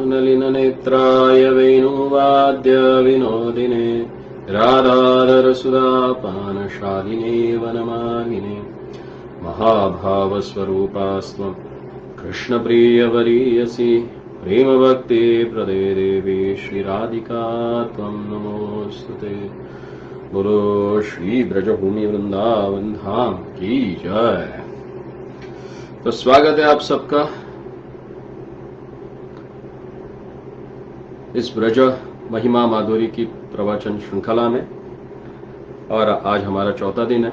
नलिननेत्राय वेणुवाद्य विनोदिने राधाधरसुधापानशालिने वनमालिने महाभावस्वरूपास्त्वं कृष्णप्रियवरीयसि प्रेमभक्ति प्रदे देवी श्रीराधिका त्वं नमोस्तुते। बोलो श्री ब्रजभूमि वृंदावन धाम की जय। तो स्वागत है आप सबका इस ब्रज महिमा माधुरी की प्रवचन श्रृंखला में। और आज हमारा चौथा दिन है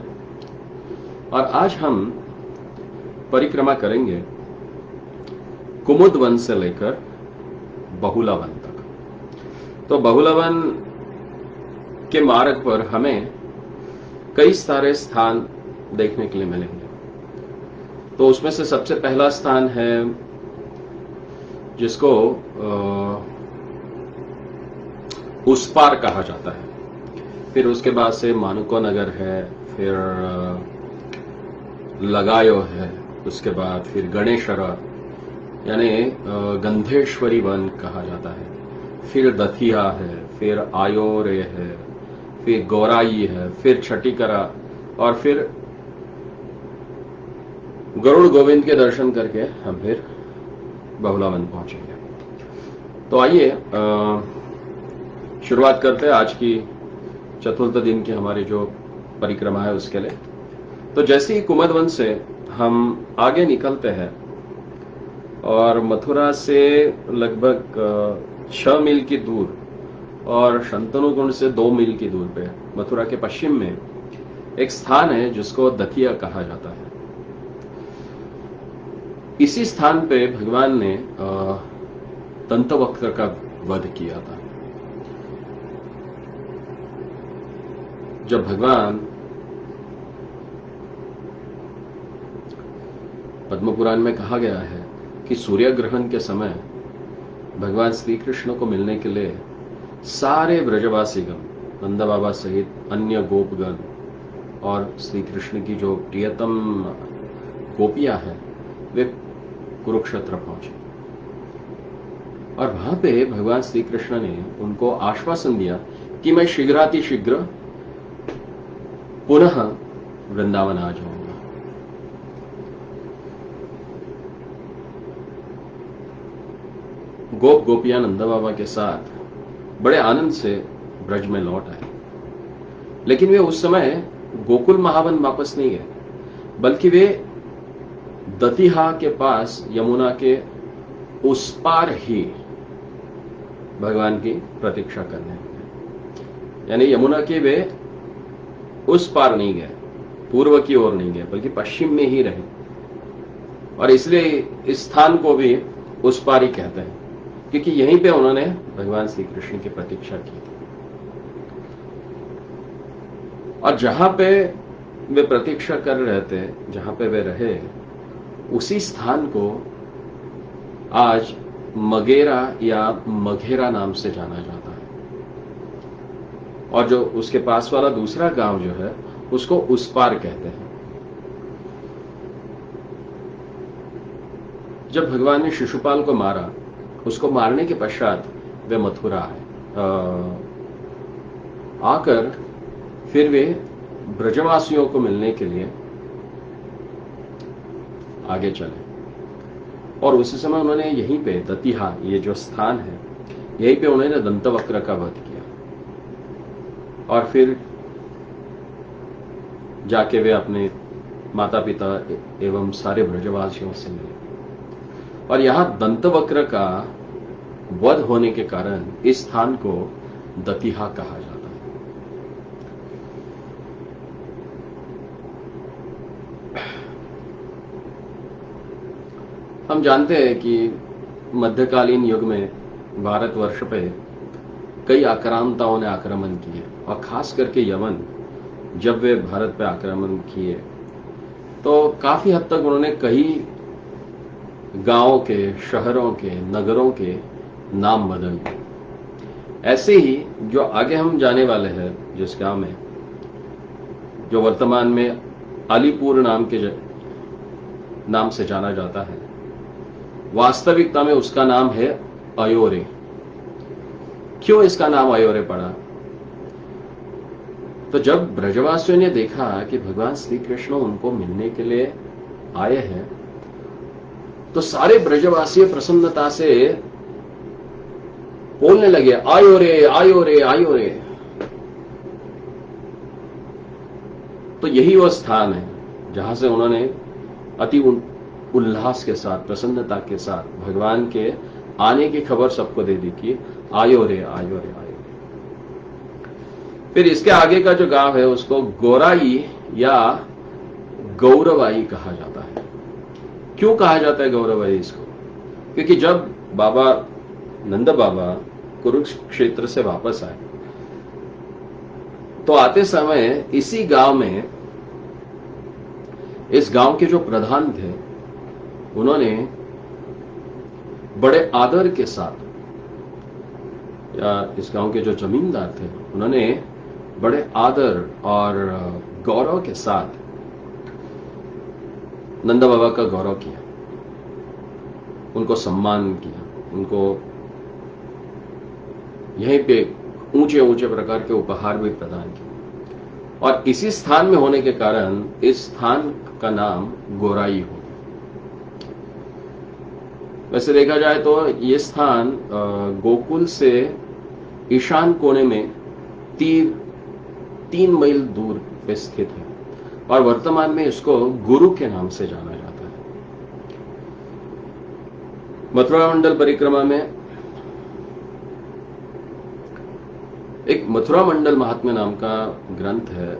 और आज हम परिक्रमा करेंगे कुमुद वन से लेकर बहुला वन तक। तो बहुला वन के मार्ग पर हमें कई सारे स्थान देखने के लिए मिलेंगे। तो उसमें से सबसे पहला स्थान है जिसको उस पार कहा जाता है। फिर उसके बाद से मानुको नगर है, फिर लगायो है, उसके बाद फिर गणेशरा यानी गंधेश्वरी वन कहा जाता है, फिर दथिया है, फिर आयोरे है, फिर गौराई है, फिर छठीकरा और फिर गरुड़ गोविंद के दर्शन करके हम फिर बहुला वन पहुंचेंगे। तो आइए शुरुआत करते हैं आज की चतुर्थ दिन की हमारी जो परिक्रमा है उसके लिए। तो जैसे ही कुमुद वन से हम आगे निकलते हैं और मथुरा से लगभग 6 मील की दूर और शंतनुगुण से 2 मील की दूर पे मथुरा के पश्चिम में एक स्थान है जिसको दतिया कहा जाता है। इसी स्थान पे भगवान ने दंतवक्र का वध किया था। जब भगवान पद्म पुराण में कहा गया है कि सूर्य ग्रहण के समय भगवान श्री कृष्ण को मिलने के लिए सारे ब्रजवासीगण नंद बाबा सहित अन्य गोपगण और श्री कृष्ण की जो प्रियतम गोपियां हैं वे कुरुक्षेत्र पहुंचे और वहां पे भगवान श्री कृष्ण ने उनको आश्वासन दिया कि मैं शीघ्रातिशीघ्र पुनः वृंदावन आ जाऊंगा। गोप गोपियां नंद बाबा के साथ बड़े आनंद से ब्रज में लौट आए, लेकिन वे उस समय गोकुल महावन वापस नहीं गए, बल्कि वे दतिहा के पास यमुना के उस पार ही भगवान की प्रतीक्षा करने लगे। यानी यमुना के वे उस पार नहीं गए, पूर्व की ओर नहीं गए, बल्कि पश्चिम में ही रहे और इसलिए इस स्थान को भी उस पार ही कहते हैं, क्योंकि यहीं पे उन्होंने भगवान श्री कृष्ण की प्रतीक्षा की थी। और जहां पे वे प्रतीक्षा कर रहे थे, जहां पे वे रहे, उसी स्थान को आज मगेरा या मघेरा नाम से जाना जाता है। और जो उसके पास वाला दूसरा गांव जो है उसको उस पार कहते हैं। जब भगवान ने शिशुपाल को मारा, उसको मारने के पश्चात वे मथुरा आए। आकर फिर वे ब्रजवासियों को मिलने के लिए आगे चले और उसी समय उन्होंने यहीं पे दतिहा, ये जो स्थान है, यहीं पे उन्होंने दंतवक्र का वध किया और फिर जाके वे अपने माता पिता एवं सारे ब्रजवासियों से मिले। और यहां दंतवक्र का वध होने के कारण इस स्थान को दतिहा कहा जाता है। हम जानते हैं कि मध्यकालीन युग में भारतवर्ष पे कई आक्रांताओं ने आक्रमण किए और खास करके यवन, जब वे भारत पे आक्रमण किए तो काफी हद तक उन्होंने कई गांवों के, शहरों के, नगरों के नाम बदल दिए। ऐसे ही जो आगे हम जाने वाले हैं, जिस गांव में जो वर्तमान में अलीपुर नाम से जाना जाता है, वास्तविकता में उसका नाम है अयोरे। क्यों इसका नाम अयोरे पड़ा? तो जब ब्रजवासियों ने देखा कि भगवान श्री कृष्ण उनको मिलने के लिए आए हैं, तो सारे ब्रजवासी प्रसन्नता से बोलने लगे, आयो रे आयो रे आयो रे। तो यही वो स्थान है जहां से उन्होंने अति उल्लास के साथ, प्रसन्नता के साथ भगवान के आने की खबर सबको दे दी कि आयो रे आयो रे आयो। फिर इसके आगे का जो गांव है उसको गोराई या गौरवाई कहा जाता है। क्यों कहा जाता है गौरवाई इसको? क्योंकि जब बाबा नंद बाबा कुरुक्षेत्र से वापस आए तो आते समय इसी गांव में, इस गांव के जो प्रधान थे उन्होंने बड़े आदर के साथ, या इस गांव के जो जमींदार थे उन्होंने बड़े आदर और गौरव के साथ नंद बाबा का गौरव किया, उनको सम्मान किया, उनको यहीं पे ऊंचे ऊंचे प्रकार के उपहार भी प्रदान किए। और इसी स्थान में होने के कारण इस स्थान का नाम गोराई हो गया। वैसे देखा जाए तो ये स्थान गोकुल से ईशान कोने में 3 मील दूर पे स्थित है और वर्तमान में इसको गुरु के नाम से जाना जाता है। मथुरा मंडल परिक्रमा में एक मथुरा मंडल महात्म्य नाम का ग्रंथ है,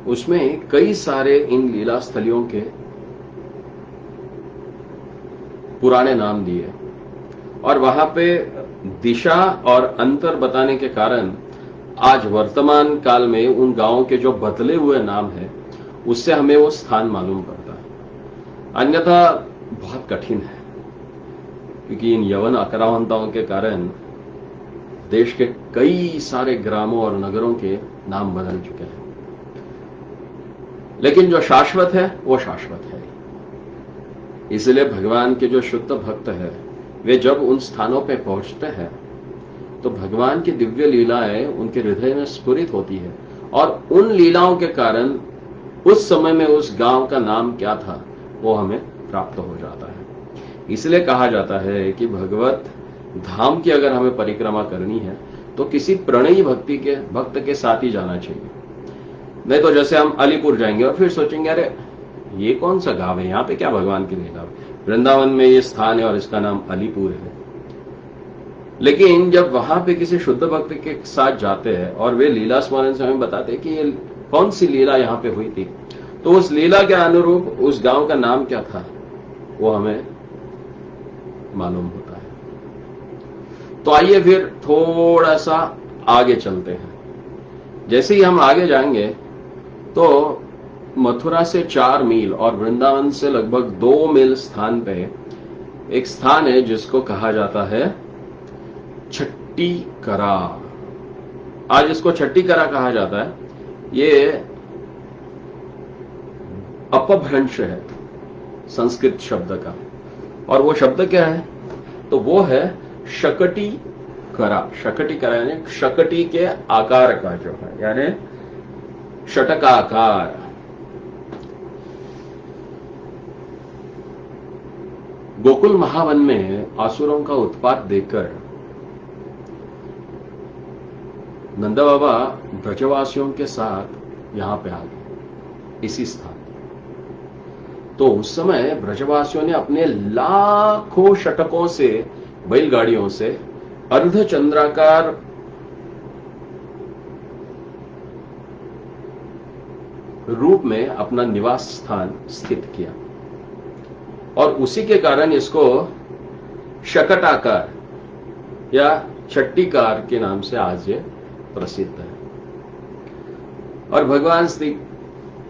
उसमें कई सारे इन लीला स्थलियों के पुराने नाम दिए और वहां पे दिशा और अंतर बताने के कारण आज वर्तमान काल में उन गांवों के जो बदले हुए नाम है उससे हमें वो स्थान मालूम पड़ता है। अन्यथा बहुत कठिन है, क्योंकि इन यवन आक्रामकताओं के कारण देश के कई सारे ग्रामों और नगरों के नाम बदल चुके हैं। लेकिन जो शाश्वत है वो शाश्वत है। इसलिए भगवान के जो शुद्ध भक्त है वे जब उन स्थानों पे पहुंचते हैं तो भगवान की दिव्य लीलाएं उनके हृदय में स्फुरित होती है और उन लीलाओं के कारण उस समय में उस गांव का नाम क्या था वो हमें प्राप्त हो जाता है। इसलिए कहा जाता है कि भगवत धाम की अगर हमें परिक्रमा करनी है तो किसी प्रणयी भक्त के साथ ही जाना चाहिए। नहीं तो जैसे हम अलीपुर जाएंगे और फिर सोचेंगे अरे ये कौन सा गांव है, यहां पे क्या भगवान की लीला? वृंदावन में ये स्थान है और इसका नाम अलीपुर है। लेकिन जब वहां पे किसी शुद्ध भक्त के साथ जाते हैं और वे लीला स्मरण से हमें बताते हैं कि ये कौन सी लीला यहां पे हुई थी, तो उस लीला के अनुरूप उस गांव का नाम क्या था वो हमें मालूम होता है। तो आइए फिर थोड़ा सा आगे चलते हैं। जैसे ही हम आगे जाएंगे तो मथुरा से 4 मील और वृंदावन से लगभग 2 मील स्थान पे एक स्थान है जिसको कहा जाता है छट्टी करा। आज इसको छट्टी करा कहा जाता है। ये अपभ्रंश है संस्कृत शब्द का, और वो शब्द क्या है? तो वो है शकटी करा। शकटी करा यानी शकटी के आकार का जो है, यानी षटकाकार। गोकुल महावन में आसुरों का उत्पात देखकर नंदा बाबा ब्रजवासियों के साथ यहां पे आ गए, इसी स्थान। तो उस समय ब्रजवासियों ने अपने लाखों षटकों से, बैलगाड़ियों से अर्धचंद्राकार रूप में अपना निवास स्थान स्थित किया और उसी के कारण इसको शकटाकार या छट्टीकार के नाम से आज ये प्रसिद्ध है। और भगवान श्री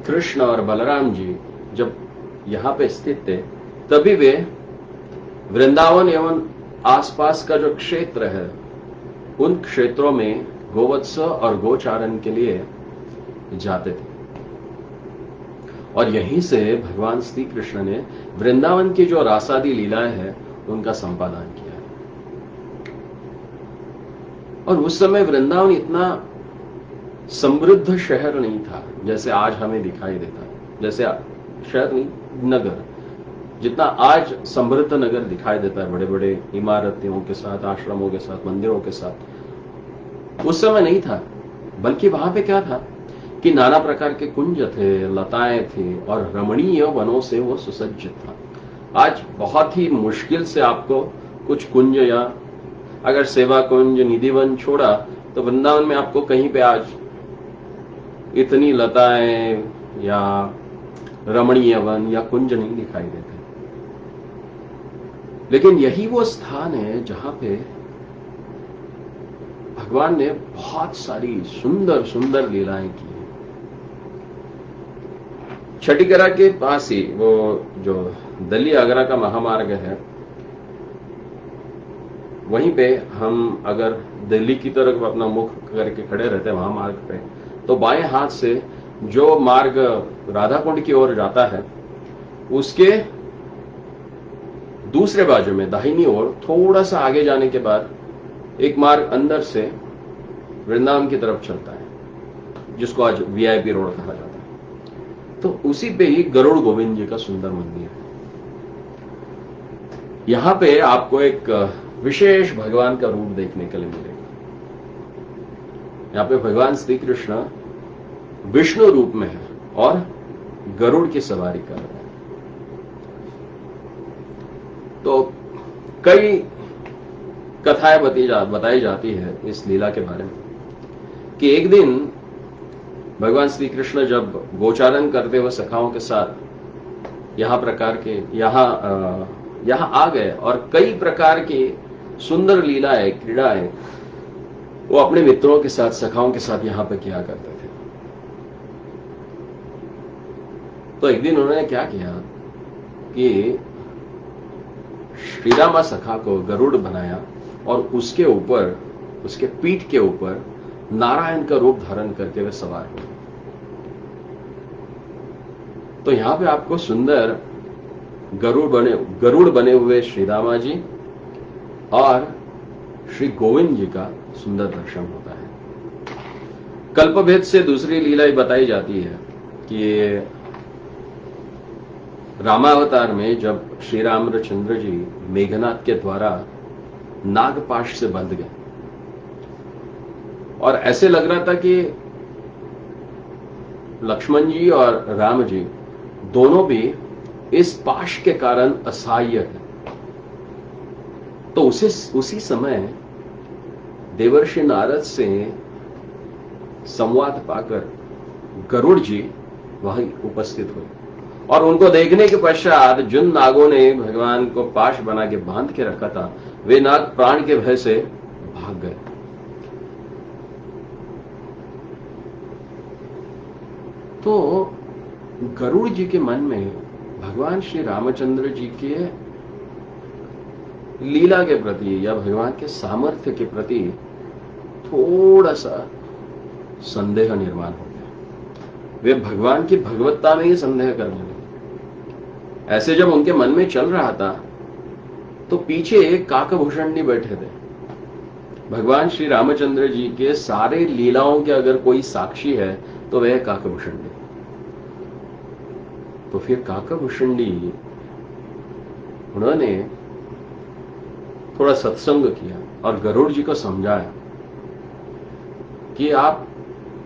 कृष्ण और बलराम जी जब यहां पे स्थित थे तभी वे वृंदावन एवं आसपास का जो क्षेत्र है उन क्षेत्रों में गोवत्स और गोचारण के लिए जाते थे और यहीं से भगवान श्री कृष्ण ने वृंदावन की जो रासादी लीलाएं हैं उनका संपादन किया है। और उस समय वृंदावन इतना समृद्ध शहर नहीं था जैसे आज हमें दिखाई देता है। जैसे शहर नहीं, नगर जितना आज समृद्ध नगर दिखाई देता है, बड़े बड़े इमारतों के साथ, आश्रमों के साथ, मंदिरों के साथ, उस समय नहीं था। बल्कि वहां पे क्या था कि नाना प्रकार के कुंज थे, लताएं थी और रमणीय वनों से वो सुसज्जित था। आज बहुत ही मुश्किल से आपको कुछ कुंज, या अगर सेवा कुंज, निधिवन छोड़ा, तो वृंदावन में आपको कहीं पे आज इतनी लताएं या रमणीय वन या कुंज नहीं दिखाई देते। लेकिन यही वो स्थान है जहां पे भगवान ने बहुत सारी सुंदर सुंदर लीलाएं की। छठीकरा के पास ही वो जो दिल्ली आगरा का महामार्ग है, वहीं पे हम अगर दिल्ली की तरफ अपना मुख करके खड़े रहते हैं महामार्ग पे, तो बाएं हाथ से जो मार्ग राधाकुंड की ओर जाता है, उसके दूसरे बाजू में दाहिनी ओर थोड़ा सा आगे जाने के बाद एक मार्ग अंदर से वृंदावन की तरफ चलता है, जिसको आज वीआईपी रोड कहा जाता है। तो उसी पे ही गरुड़ गोविंद जी का सुंदर मंदिर है। यहां पे आपको एक विशेष भगवान का रूप देखने के लिए मिलेगा। यहां पे भगवान श्री कृष्ण विष्णु रूप में है और गरुड़ की सवारी कर रहे हैं। तो कई कथाएं बताई जाती है इस लीला के बारे में कि एक दिन भगवान श्री कृष्ण जब गोचारण करते हुए सखाओं के साथ यहां आ गए और कई प्रकार की सुंदर लीलाएं, क्रीड़ाएं वो अपने मित्रों के साथ, सखाओं के साथ यहां पर किया करते थे। तो एक दिन उन्होंने क्या किया कि श्रीरामा सखा को गरुड़ बनाया और उसके ऊपर, उसके पीठ के ऊपर नारायण का रूप धारण करके वे सवार हुए। तो यहां पे आपको सुंदर गरुड़ बने हुए श्री रामा जी और श्री गोविंद जी का सुंदर दर्शन होता है। कल्पभेद से दूसरी लीला बताई जाती है कि रामावतार में जब श्री रामचंद्र जी मेघनाथ के द्वारा नागपाश से बंध गए और ऐसे लग रहा था कि लक्ष्मण जी और राम जी दोनों भी इस पाश के कारण असहाय हैं, तो उसी समय देवर्षि नारद से संवाद पाकर गरुड़ जी वहीं उपस्थित हुए और उनको देखने के पश्चात जिन नागों ने भगवान को पाश बना के बांध के रखा था, वे नाग प्राण के भय से भाग गए। तो गरुड़ जी के मन में भगवान श्री रामचंद्र जी के लीला के प्रति या भगवान के सामर्थ्य के प्रति थोड़ा सा संदेह निर्माण हो गया। वे भगवान की भगवत्ता में ही संदेह करने लगे। ऐसे जब उनके मन में चल रहा था तो पीछे एक काकभूषणी बैठे थे। भगवान श्री रामचंद्र जी के सारे लीलाओं के अगर कोई साक्षी है तो वह काकभूषणी। तो फिर काकभूषणी उन्होंने थोड़ा सत्संग किया और गरुड़ जी को समझाया कि आप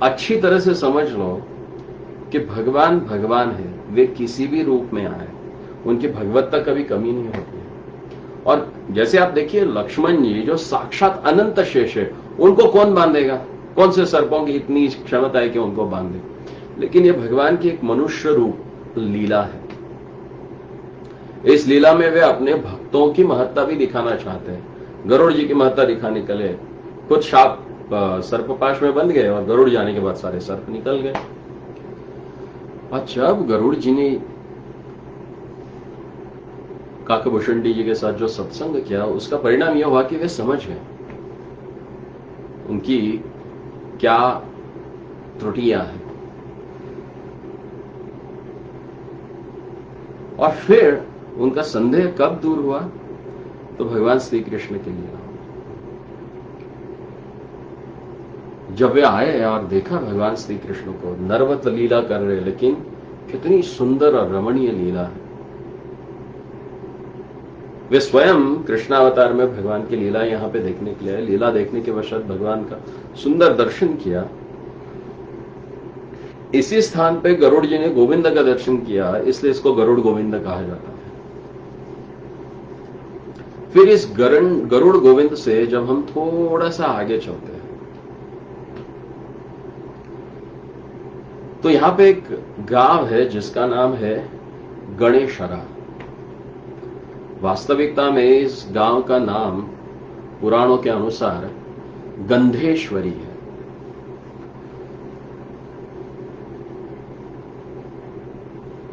अच्छी तरह से समझ लो कि भगवान भगवान है, वे किसी भी रूप में आए, उनकी भगवत्ता कभी कमी नहीं होती है। और जैसे आप देखिए लक्ष्मण जी जो साक्षात अनंत शेष है, उनको कौन बांधेगा? कौन से सर्पों की इतनी क्षमता है कि उनको बांधे? लेकिन ये भगवान की एक मनुष्य रूप लीला है। इस लीला में वे अपने भक्तों की महत्ता भी दिखाना चाहते हैं। गरुड़ जी की महत्ता दिखाने के लिए खुद शाप सर्पपाश में बंध गए और गरुड़ जाने के बाद सारे सर्प निकल गए। और जब गरुड़ जी ने काकभूषणी जी के साथ जो सत्संग किया, उसका परिणाम यह हुआ कि वे समझ गए उनकी क्या त्रुटियां हैं। और फिर उनका संदेह कब दूर हुआ? तो भगवान श्री कृष्ण के लिए। जब वे आए और देखा भगवान श्री कृष्ण को नर्वत लीला कर रहे, लेकिन कितनी सुंदर और रमणीय लीला है। वे स्वयं कृष्णावतार में भगवान की लीला यहां पे देखने के लिए आए। लीला देखने के पश्चात भगवान का सुंदर दर्शन किया। इसी स्थान पे गरुड़ जी ने गोविंद का दर्शन किया, इसलिए इसको गरुड़ गोविंद कहा जाता है। फिर इस गरुड़ गोविंद से जब हम थोड़ा सा आगे चलते हैं तो यहां पे एक गांव है जिसका नाम है गणेशरा। वास्तविकता में इस गांव का नाम पुराणों के अनुसार गंधेश्वरी है।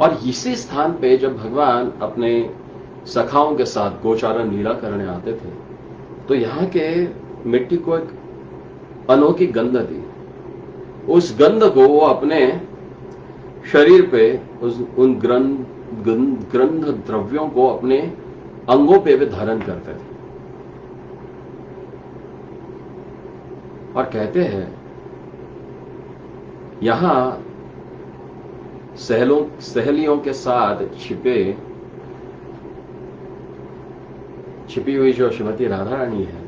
और इसी स्थान पे जब भगवान अपने सखाओं के साथ गोचारण लीला करने आते थे तो यहां के मिट्टी को एक अनोखी गंध थी। उस गंध को वो अपने शरीर पे उन गंध द्रव्यों को अपने अंगों पे वे धारण करते थे और कहते हैं यहां सहेलियों के साथ छिपी हुई जो श्रीमती राधा रानी है,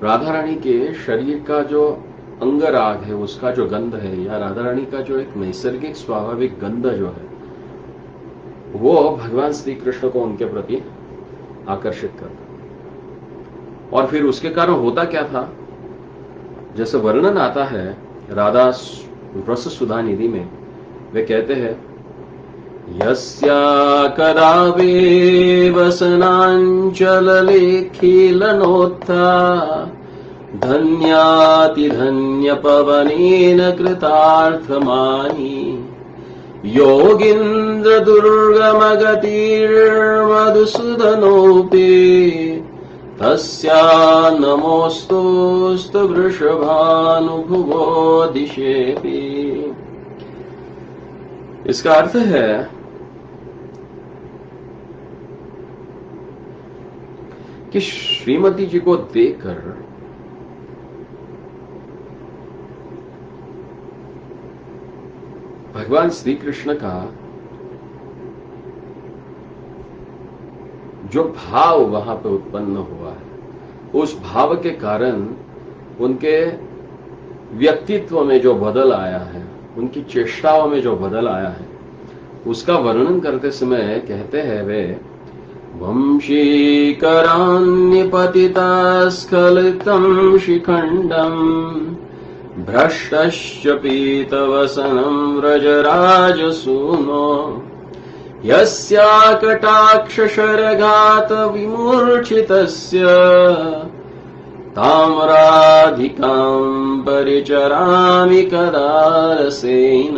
राधा रानी के शरीर का जो अंगराग है, उसका जो गंध है, या राधा रानी का जो एक नैसर्गिक स्वाभाविक गंध जो है, वो भगवान श्री कृष्ण को उनके प्रति आकर्षित करता। और फिर उसके कारण होता क्या था, जैसे वर्णन आता है राधा रस सुधा निधि में, वे कहते हैं यस्या करावे वसनांचल लेखिलनोत्था धन्याति धन्य पवनेन कृतार्थमानी योगीन्द्र दुर्गम गतिर्मधुसूदनोऽपि तस्या नमोस्तुस्तु वृषभानुभुवो दिशेपि। इसका अर्थ है कि श्रीमती जी को देखकर भगवान श्री कृष्ण का जो भाव वहां पे उत्पन्न हुआ है, उस भाव के कारण उनके व्यक्तित्व में जो बदल आया है, उनकी चेष्टाओं में जो बदल आया है, उसका वर्णन करते समय कहते हैं वे वंशीकरान्यपतितस्खलितं शिखण्डम् भ्रष्टश्च पीतवसनं व्रजराजसूनो यस्याकटाक्षशरघात विमूर्छितस्य ताम्राधिकां परिचरामि कदा रसेन।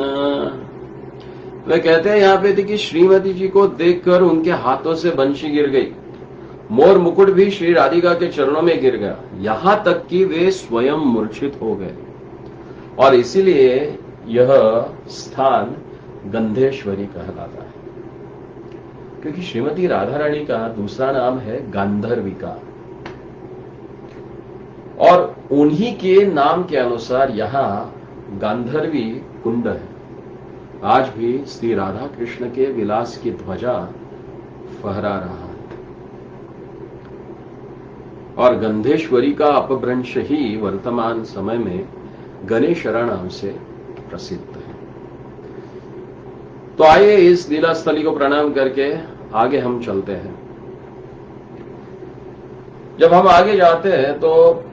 वे कहते हैं यहां पे थी कि श्रीमती जी को देखकर उनके हाथों से बंशी गिर गई, मोर मुकुट भी श्री राधिका के चरणों में गिर गया, यहां तक कि वे स्वयं मूर्छित हो गए। और इसीलिए यह स्थान गंधेश्वरी कहलाता है, क्योंकि श्रीमती राधा रानी का दूसरा नाम है गांधर्विका, और उन्हीं के नाम के अनुसार यहां गांधर्वी कुंड है। आज भी श्री राधा कृष्ण के विलास की ध्वजा फहरा रहा है, और गंधेश्वरी का अपभ्रंश ही वर्तमान समय में गणेशरा नाम से प्रसिद्ध है। तो आइए इस लीला स्थली को प्रणाम करके आगे हम चलते हैं। जब हम आगे जाते हैं तो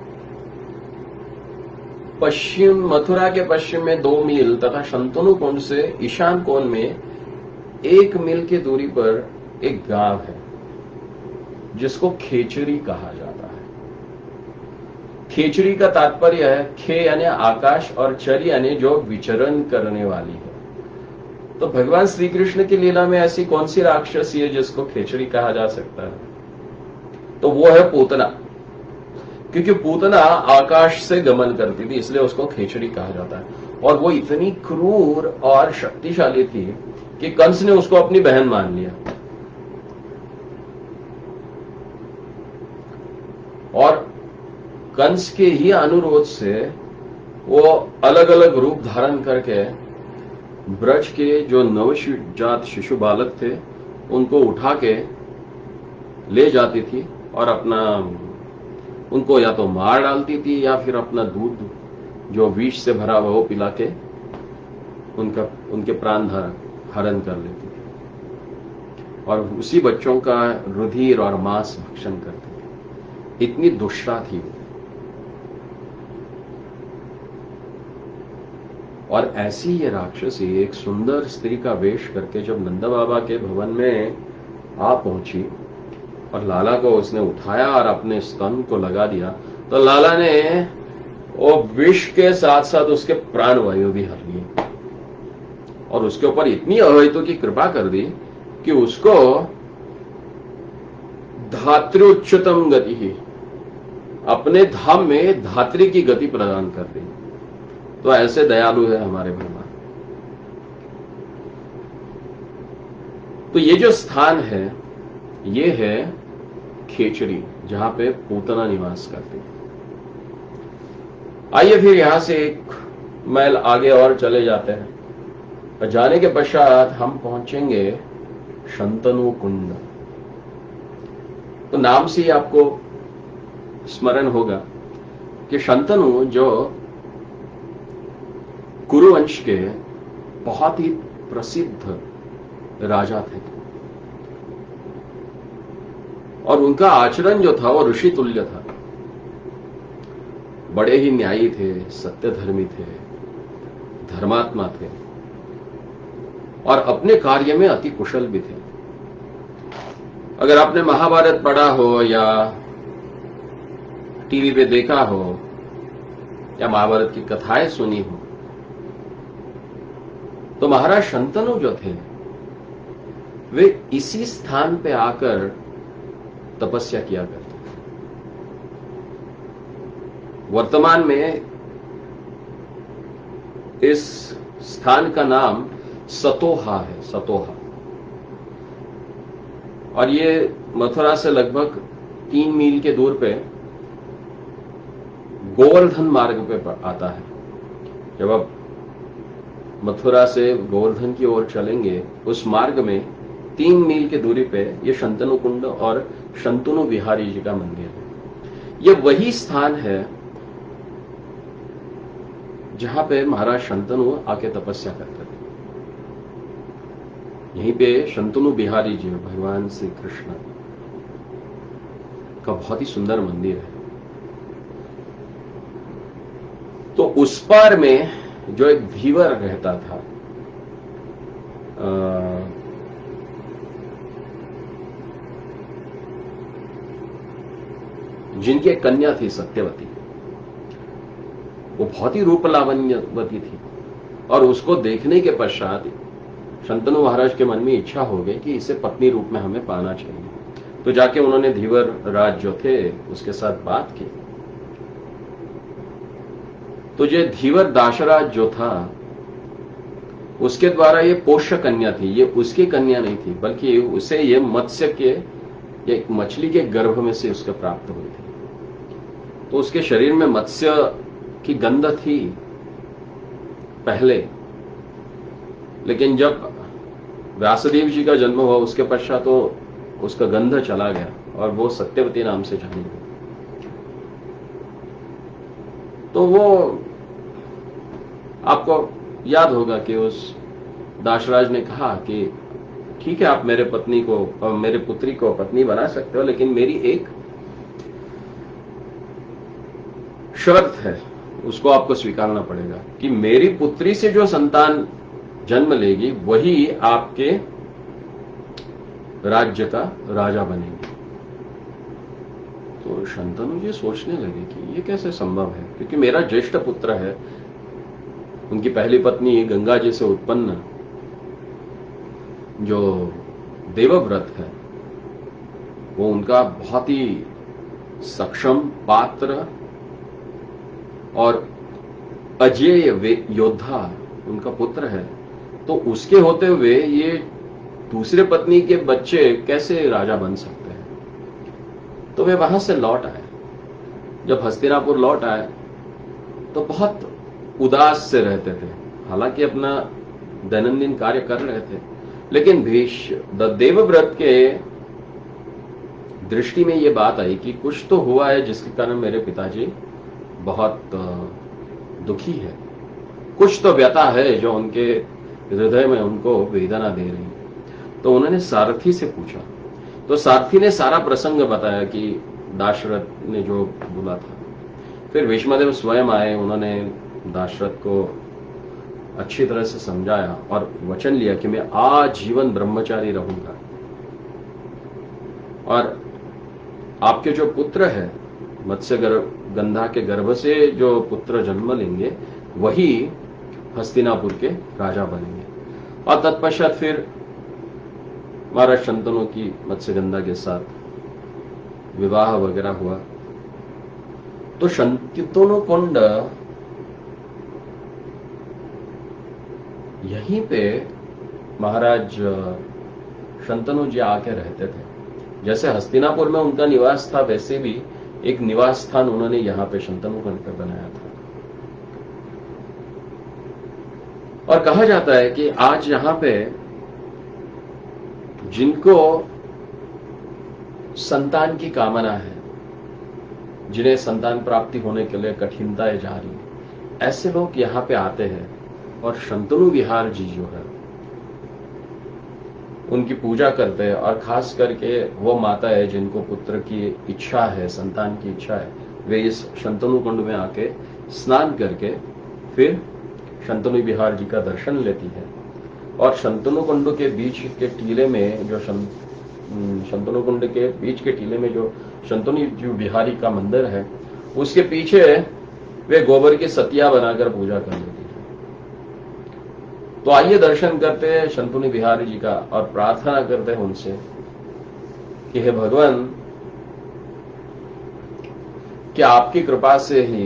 पश्चिम मथुरा के पश्चिम में 2 मील तथा शंतनु कुंड से ईशान कोण में 1 मील की दूरी पर एक गांव है जिसको खेचरी कहा जाता है। खेचरी का तात्पर्य है खे यानी आकाश और चर यानी जो विचरण करने वाली है। तो भगवान श्री कृष्ण की लीला में ऐसी कौन सी राक्षसी है जिसको खेचरी कहा जा सकता है? तो वो है पूतना, क्योंकि पूतना आकाश से गमन करती थी, इसलिए उसको खेचरी कहा जाता है। और वो इतनी क्रूर और शक्तिशाली थी कि कंस ने उसको अपनी बहन मान लिया, और कंस के ही अनुरोध से वो अलग अलग रूप धारण करके ब्रज के जो नवजात शिशु बालक थे उनको उठा के ले जाती थी और अपना उनको या तो मार डालती थी या फिर अपना दूध जो विष से भरा हुआ वो पिला के उनके प्राण हरण कर लेती थी और उसी बच्चों का रुधिर और मांस भक्षण करती थी। इतनी दुष्टा थी वो। और ऐसी ये राक्षसी एक सुंदर स्त्री का वेश करके जब नंदा बाबा के भवन में आ पहुंची और लाला को उसने उठाया और अपने स्तन को लगा दिया, तो लाला ने वो विष के साथ साथ उसके प्राण वायु भी हर लिए और उसके ऊपर इतनी अवैधों की कृपा कर दी कि उसको धात्र्योच्चतम गति ही अपने धाम में धात्री की गति प्रदान कर दी। तो ऐसे दयालु है हमारे भगवान। तो ये जो स्थान है ये है खेचरी, जहां पे पूतना निवास करती है। आइए फिर यहां से एक मैल आगे और चले जाते हैं और जाने के पश्चात हम पहुंचेंगे शंतनु कुंड। तो नाम से ही आपको स्मरण होगा कि शंतनु जो कुरुवंश के बहुत ही प्रसिद्ध राजा थे और उनका आचरण जो था वो ऋषि तुल्य था। बड़े ही न्यायी थे, सत्यधर्मी थे, धर्मात्मा थे और अपने कार्य में अति कुशल भी थे। अगर आपने महाभारत पढ़ा हो या टीवी पे देखा हो या महाभारत की कथाएं सुनी हो तो महाराज शंतनु जो थे वे इसी स्थान पे आकर तपस्या किया करते थे। वर्तमान में इस स्थान का नाम सतोहा है, सतोहा। और ये मथुरा से लगभग 3 मील के दूर पे गोवर्धन मार्ग पे आता है। जब आप मथुरा से गोवर्धन की ओर चलेंगे उस मार्ग में 3 मील की दूरी पे ये शंतनु कुंड और शंतनु बिहारी जी का मंदिर है। ये वही स्थान है जहां पे महाराज शंतनु आके तपस्या करते थे। यहीं पे शंतनु बिहारी जी भगवान श्री कृष्ण का बहुत ही सुंदर मंदिर है। तो उस पार में जो एक धीवर रहता था, जिनकी एक कन्या थी सत्यवती, वो बहुत ही रूप लावण्यवती थी और उसको देखने के पश्चात शंतनु महाराज के मन में इच्छा हो गई कि इसे पत्नी रूप में हमें पाना चाहिए। तो जाके उन्होंने धीवर राज जो थे उसके साथ बात की। तो जो धीवर दाशराज जो था उसके द्वारा ये पोष्य कन्या थी, ये उसकी कन्या नहीं थी बल्कि उसे ये मत्स्य के एक मछली के गर्भ में से उसके प्राप्त हुई थी। तो उसके शरीर में मत्स्य की गंध थी पहले, लेकिन जब व्यासदेव जी का जन्म हुआ उसके पश्चात तो उसका गंध चला गया और वो सत्यवती नाम से जानी गई। तो वो आपको याद होगा कि उस दाशराज ने कहा कि ठीक है, आप मेरे पुत्री को पत्नी बना सकते हो, लेकिन मेरी एक शर्त है, उसको आपको स्वीकारना पड़ेगा कि मेरी पुत्री से जो संतान जन्म लेगी वही आपके राज्य का राजा बनेगी। तो शंतनु जी सोचने लगे कि ये कैसे संभव है, क्योंकि मेरा ज्येष्ठ पुत्र है, उनकी पहली पत्नी गंगा जी से उत्पन्न जो देवव्रत है वो उनका बहुत ही सक्षम पात्र और अजेय योद्धा उनका पुत्र है। तो उसके होते हुए ये दूसरे पत्नी के बच्चे कैसे राजा बन सकते हैं। तो वे वहां से लौट आए जब हस्तिनापुर लौट आए तो बहुत उदास से रहते थे। हालांकि अपना दैनंदिन कार्य कर रहे थे, लेकिन देवव्रत के दृष्टि में ये बात आई कि कुछ तो हुआ है जिसके कारण मेरे पिताजी बहुत दुखी है, कुछ तो व्यथा है जो उनके हृदय में उनको वेदना दे रही है। तो उन्होंने सारथी से पूछा, तो सारथी ने सारा प्रसंग बताया कि दाशरथ ने जो बोला था। फिर भीष्मदेव स्वयं आए, उन्होंने दाशरथ को अच्छी तरह से समझाया और वचन लिया कि मैं आजीवन ब्रह्मचारी रहूंगा, और आपके जो पुत्र है मत्स्य गंधा के गर्भ से जो पुत्र जन्म लेंगे वही हस्तिनापुर के राजा बनेंगे। और तत्पश्चात फिर महाराज शंतनु की मत्स्यगंधा के साथ विवाह वगैरह हुआ। तो शंतनु कुंड यहीं पे महाराज शंतनु जी आके रहते थे। जैसे हस्तिनापुर में उनका निवास था, वैसे भी एक निवास स्थान उन्होंने यहां पे शंतनु कुंड पे बनाया था। और कहा जाता है कि आज यहां पे जिनको संतान की कामना है, जिन्हें संतान प्राप्ति होने के लिए कठिनताएं जा रही है, ऐसे लोग यहां पे आते हैं और शंतनु विहार जी जो है उनकी पूजा करते हैं। और खास करके वो माता है जिनको पुत्र की इच्छा है, संतान की इच्छा है, वे इस शंतनु कुंड में आके स्नान करके फिर शंतनु विहार जी का दर्शन लेती है। और शंतनु कुंड के बीच के टीले में जो शंतनु कुंड के बीच के टीले में जो शंतनु विहारी का मंदिर है, उसके पीछे वे गोबर की सतिया बनाकर पूजा कर लेती है। तो आइए दर्शन करते हैं शंतनु विहारी जी का और प्रार्थना करते हैं उनसे कि हे भगवान, कि आपकी कृपा से ही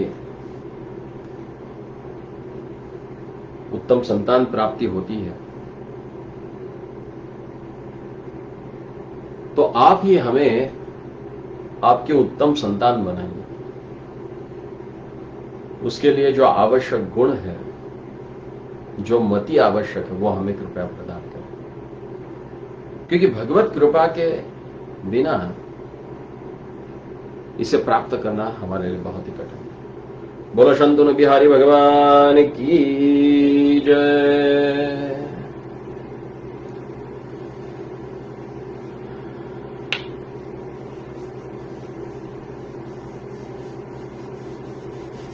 उत्तम संतान प्राप्ति होती है, तो आप ही हमें आपके उत्तम संतान बनाएंगे। उसके लिए जो आवश्यक गुण है, जो मति आवश्यक है, वो हमें कृपया प्रदान करें, क्योंकि भगवत कृपा के बिना इसे प्राप्त करना हमारे लिए बहुत ही कठिन है। बोलो शंतनु बिहारी भगवान की जय।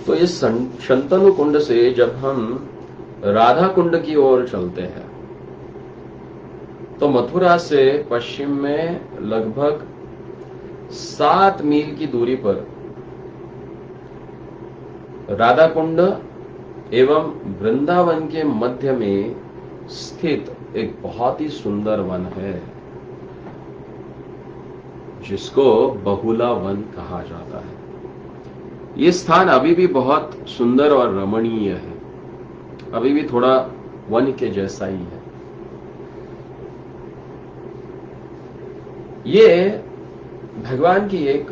तो इस शंतनु कुंड से जब हम राधा कुंड की ओर चलते हैं तो मथुरा से पश्चिम में लगभग 7 मील की दूरी पर राधा कुंड एवं वृंदावन के मध्य में स्थित एक बहुत ही सुंदर वन है जिसको बहुला वन कहा जाता है। ये स्थान अभी भी बहुत सुंदर और रमणीय है, अभी भी थोड़ा वन के जैसा ही है। ये भगवान की एक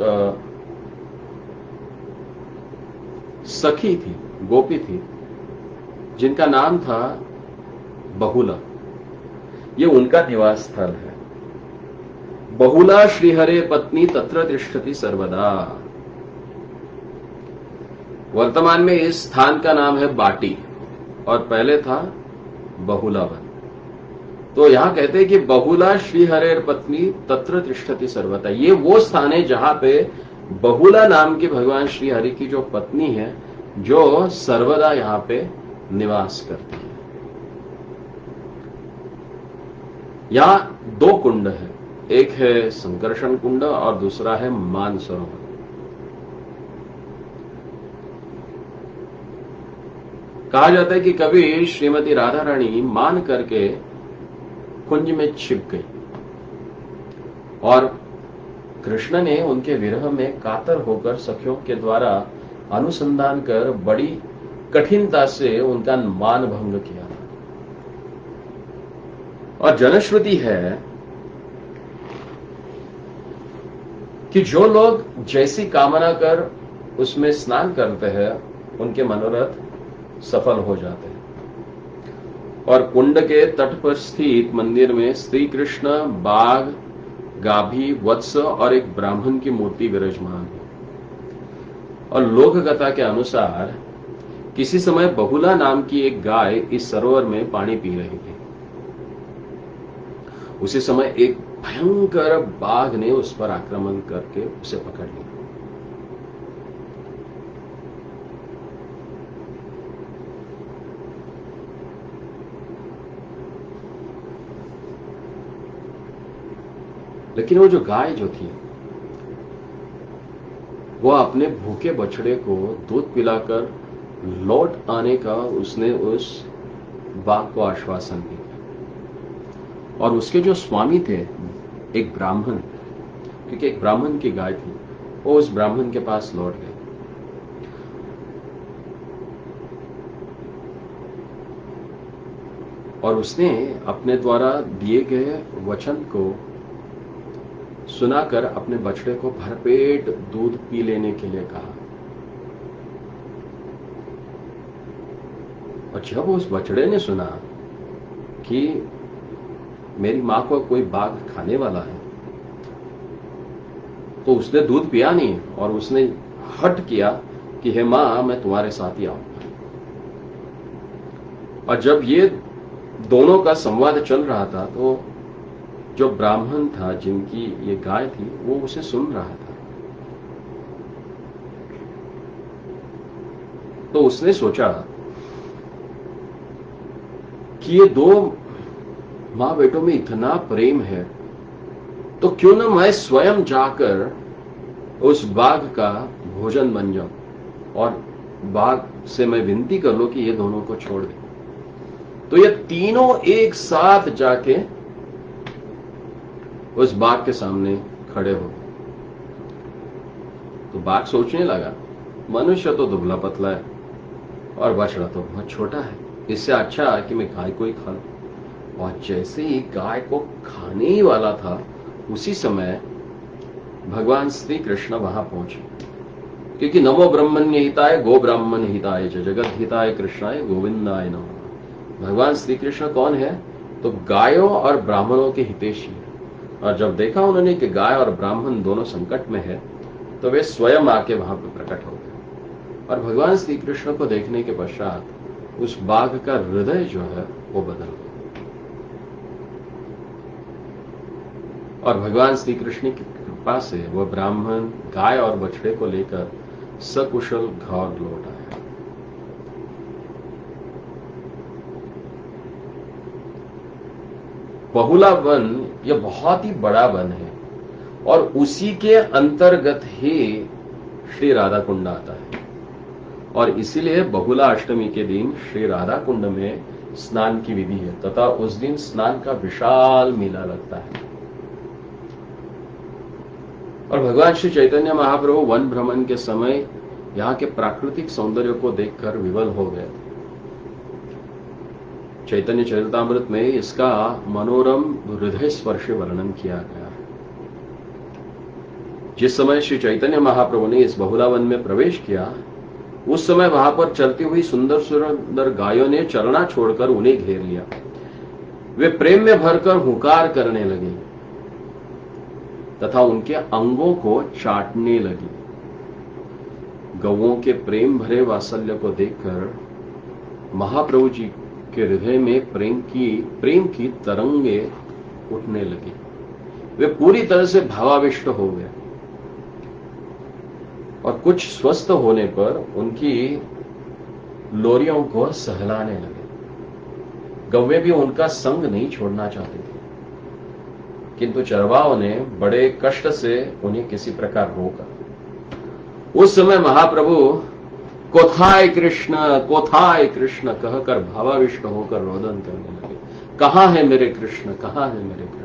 सखी थी, गोपी थी, जिनका नाम था बहुला। ये उनका निवास स्थल है। बहुला श्रीहरे पत्नी तत्र तिष्ठति सर्वदा। वर्तमान में इस स्थान का नाम है बाटी और पहले था बहुला वन। तो यहां कहते हैं कि बहुला श्रीहरेर पत्नी तत्र तिष्ठति सर्वदा। ये वो स्थान है जहां पे बहुला नाम की भगवान श्रीहरि की जो पत्नी है, जो सर्वदा यहां पे निवास करती है। यहां 2 कुंड है, एक है संकर्षण कुंड और दूसरा है मानसरोवर। कहा जाता है कि कभी श्रीमती राधा रानी मान करके कुंज में छिप गई और कृष्ण ने उनके विरह में कातर होकर सखियों के द्वारा अनुसंधान कर बड़ी कठिनता से उनका मान भंग किया। और जनश्रुति है कि जो लोग जैसी कामना कर उसमें स्नान करते हैं उनके मनोरथ सफल हो जाते हैं। और कुंड के तट पर स्थित मंदिर में श्री कृष्ण, बाघ, गाभी, वत्स और एक ब्राह्मण की मूर्ति विराजमान है। और लोक कथा के अनुसार किसी समय बहुला नाम की एक गाय इस सरोवर में पानी पी रही थी। उसी समय एक भयंकर बाघ ने उस पर आक्रमण करके उसे पकड़ लिया। लेकिन वो जो गाय जो थी, वो अपने भूखे बछड़े को दूध पिलाकर लौट आने का उसने उस बाघ को आश्वासन दिया। और उसके जो स्वामी थे, एक ब्राह्मण, क्योंकि एक ब्राह्मण की गाय थी, वो उस ब्राह्मण के पास लौट गए। और उसने अपने द्वारा दिए गए वचन को सुनाकर अपने बछड़े को भरपेट दूध पी लेने के लिए कहा। और जब उस बछड़े ने सुना कि मेरी मां को कोई बाघ खाने वाला है, तो उसने दूध पिया नहीं और उसने हट किया कि हे मां, मैं तुम्हारे साथ ही आऊंगा। और जब ये दोनों का संवाद चल रहा था, तो जो ब्राह्मण था जिनकी ये गाय थी, वो उसे सुन रहा था। तो उसने सोचा कि ये दो मां बेटों में इतना प्रेम है, तो क्यों ना मैं स्वयं जाकर उस बाघ का भोजन बन जाऊं और बाघ से मैं विनती कर लूं कि ये दोनों को छोड़ दे। तो ये तीनों एक साथ जाके उस बाघ के सामने खड़े हो गए। तो बाघ सोचने लगा, मनुष्य तो दुबला पतला है और बछड़ा तो बहुत छोटा है, इससे अच्छा है कि मैं गाय को ही खा लूं। और जैसे ही गाय को खाने ही वाला था, उसी समय भगवान श्री कृष्ण वहां पहुंचे। क्योंकि नमो ब्रह्मण्य हिताय गो ब्राह्मण हिताय च जगत हिताय कृष्णाय गोविंदाय नमः। भगवान श्री कृष्ण कौन है? तो गायों और ब्राह्मणों के हितैषी है। और जब देखा उन्होंने कि गाय और ब्राह्मण दोनों संकट में है, तो वे स्वयं आके वहां पर प्रकट हो गए। और भगवान श्री कृष्ण को देखने के पश्चात उस बाघ का हृदय जो है वो बदल गया। और भगवान श्री कृष्ण की कृपा से वह ब्राह्मण गाय और बछड़े को लेकर सकुशल घर लौट आया। बहुला वन यह बहुत ही बड़ा वन है और उसी के अंतर्गत ही श्री राधा कुंड आता है। और इसीलिए बहुला अष्टमी के दिन श्री राधा कुंड में स्नान की विधि है तथा उस दिन स्नान का विशाल मेला लगता है। और भगवान श्री चैतन्य महाप्रभु वन भ्रमण के समय यहां के प्राकृतिक सौंदर्य को देखकर विवल हो गए। चैतन्य चरितामृत में इसका मनोरम हृदय स्पर्शी वर्णन किया गया है। जिस समय श्री चैतन्य महाप्रभु ने इस बहुला वन में प्रवेश किया, उस समय वहां पर चलती हुई सुंदर सुंदर गायों ने चरना छोड़कर उन्हें घेर लिया। वे प्रेम में भरकर हुंकार करने लगी तथा उनके अंगों को चाटने लगी। गौओं के प्रेम भरे वात्सल्य को देखकर महाप्रभु जी के हृदय में प्रेम की तरंगे उठने लगी। वे पूरी तरह से भावाविष्ट हो गए और कुछ स्वस्थ होने पर उनकी लोरियों को सहलाने लगे। गौवे भी उनका संग नहीं छोड़ना चाहती थी, किंतु चरवाहों ने बड़े कष्ट से उन्हें किसी प्रकार रोका। उस समय महाप्रभु कोथाय कृष्ण कहकर भावाविष्ट होकर रोदन करने लगे, कहां है मेरे कृष्ण, कहां है मेरे कृष्ण।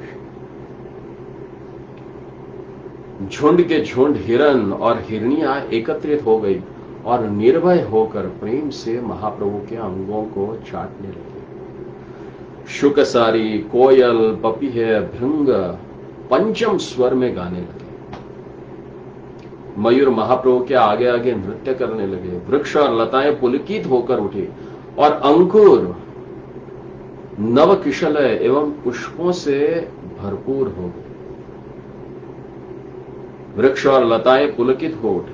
झुंड के झुंड हिरन और हिरनियां एकत्रित हो गई और निर्भय होकर प्रेम से महाप्रभु के अंगों को चाटने लगे। शुकसारी, कोयल, पपीहे, भृंग पंचम स्वर में गाने लगे। मयूर महाप्रभु के आगे आगे नृत्य करने लगे। वृक्ष और लताएं पुलकित होकर उठी और अंकुर नव किशलय एवं पुष्पों से भरपूर हो गए। वृक्ष और लताएं पुलकित हो उठे।